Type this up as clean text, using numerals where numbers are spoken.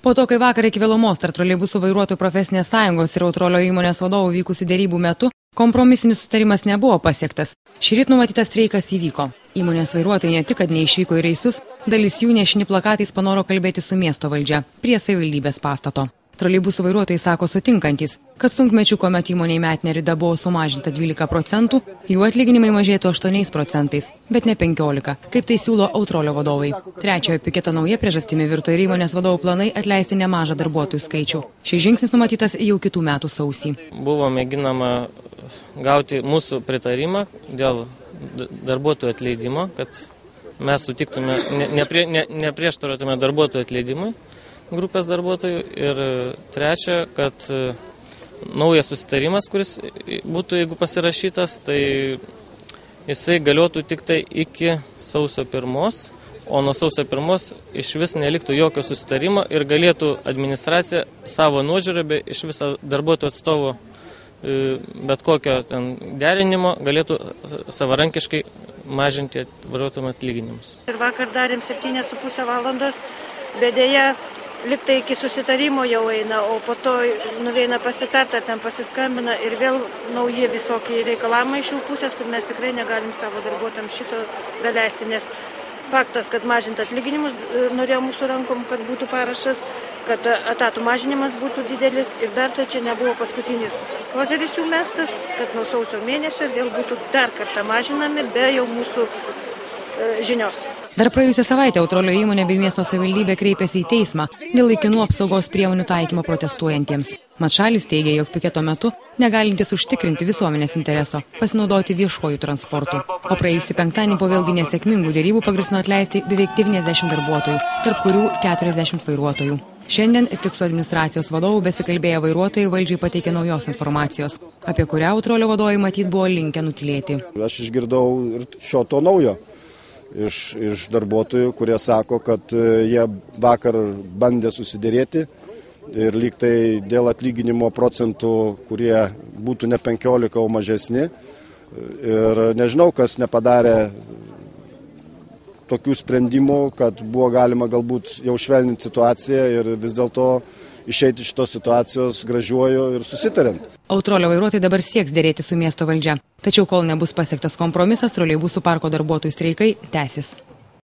Po to, kai vakar iki Vėlumos tarp troleibusų vairuotojų profesinės sąjungos ir Autrolio įmonės vadovų vykusių dėrybų metu kompromisinis sutarimas nebuvo pasiektas. Šįryt numatytas streikas įvyko. Įmonės vairuotojai ne tik, kad neišvyko į reisus, dalis jų nešini plakatais panoro kalbėti su miesto valdžia prie savivaldybės pastato. Troleibusų vairuotojai sako sutinkantys, kad sunkmečių, kuomet įmonei metinė rida buvo sumažinta 12%, jų atlyginimai mažėtų 8%, bet ne 15%, kaip tai siūlo Autrolio vadovai. Trečiojo piketo nauja priežastimi virto ir įmonės vadovų planai atleisti nemažą darbuotojų skaičių. Šis žingsnis numatytas jau kitų metų sausį. Buvo mėginama gauti mūsų pritarimą dėl darbuotojų atleidimo, kad mes sutiktume, neprieštarautume darbuotojų atleidimui grupės darbuotojų, ir trečia, kad naujas susitarimas, kuris būtų, jeigu pasirašytas, tai jisai galiotų tik tai iki sausio 1, o nuo sausio 1 iš vis neliktų jokio susitarimo ir galėtų administracija savo nuožiūrą be iš viso darbuotojų atstovo bet kokio ten derinimo galėtų savarankiškai mažinti vairuotojų atlyginimus. Ir vakar darėm 7,5 valandos, bet dėja liktai iki susitarimo jau eina, o po to nuveina pasitarta, ten pasiskambina ir vėl nauji visokie reikalavimai iš jų pusės, kad mes tikrai negalim savo darbuotojams šito daleisti, nes faktas, kad mažinti atlyginimus norėjo mūsų rankom, kad būtų parašas, kad etatų mažinimas būtų didelis ir dar tai čia nebuvo paskutinis kozeris jų mestas, kad nuo sausio mėnesio vėl būtų dar kartą mažinami be jau mūsų žinios. Dar praėjusią savaitę Autrolio įmonė bei miesto savivaldybė kreipėsi į teismą dėl laikinų apsaugos priemonių taikymo protestuojantiems. Mat šalis teigia, jog piketo metu negalintis užtikrinti visuomenės intereso pasinaudoti viešuoju transportu. O praėjusį penktadienį po vėlgi nesėkmingų dėrybų pagrasino atleisti beveik 90 darbuotojų, tarp kurių 40 vairuotojų. Šiandien tik su administracijos vadovų besikalbėję vairuotojai valdžiai pateikė naujos informacijos, apie kurią Autrolio vadovai matyt buvo linkę nutilėti. Aš išgirdau ir šio to naujo. Iš darbuotojų, kurie sako, kad jie vakar bandė susidėrėti ir lyg tai dėl atlyginimo procentų, kurie būtų ne 15, o mažesni. Ir nežinau, kas nepadarė tokių sprendimų, kad buvo galima galbūt jau švelninti situaciją ir vis dėlto išeiti iš tos situacijos gražiuoju ir susitariant. Autrolio vairuotojai dabar sieks dėrėti su miesto valdžia. Tačiau kol nebus pasiektas kompromisas, troleibusų parko darbuotojų streikai tęsis.